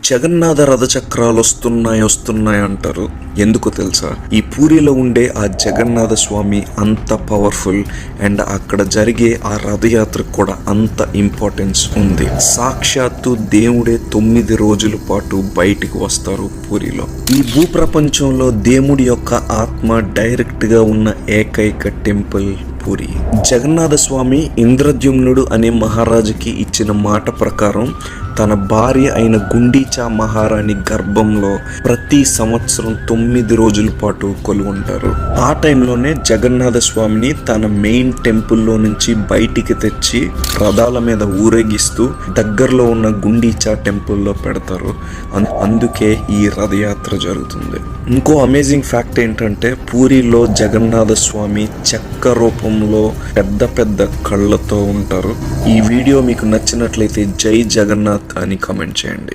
జగన్నాథ రథచక్రాలు వస్తున్నాయి అంటారు. ఎందుకు తెలుసా? ఈ పూరిలో ఉండే ఆ జగన్నాథ స్వామి అంత పవర్ఫుల్ అండ్ అక్కడ జరిగే ఆ రథయాత్రకు కూడా అంత ఇంపార్టెన్స్ ఉంది. సాక్షాత్తు దేవుడే 9 రోజుల పాటు బయటికి వస్తారు పూరిలో. ఈ భూప్రపంచంలో దేవుడి యొక్క ఆత్మ డైరెక్ట్ గా ఉన్న ఏకైక టెంపుల్ పూరి. జగన్నాథ స్వామి ఇంద్రద్యుమ్నుడు అనే మహారాజుకి ఇచ్చిన మాట ప్రకారం తన భార్య అయిన గుండీచా మహారాణి గర్భంలో ప్రతి సంవత్సరం 9 రోజుల పాటు కొలువుంటారు. ఆ టైంలోనే జగన్నాథ స్వామిని తన మెయిన్ టెంపుల్లో నుంచి బయటికి తెచ్చి రథాల మీద ఊరేగిస్తూ దగ్గరలో ఉన్న గుండీచా టెంపుల్లో పెడతారు. అందుకే ఈ రథయాత్ర జరుగుతుంది. ఇంకో అమేజింగ్ ఫ్యాక్ట్ ఏంటంటే పూరిలో జగన్నాథ స్వామి చెక్క రూపంలో పెద్ద పెద్ద కళ్ళతో ఉంటారు. ఈ వీడియో మీకు నచ్చినట్లయితే జై జగన్నాథ్ అని కామెంట్ చేయండి.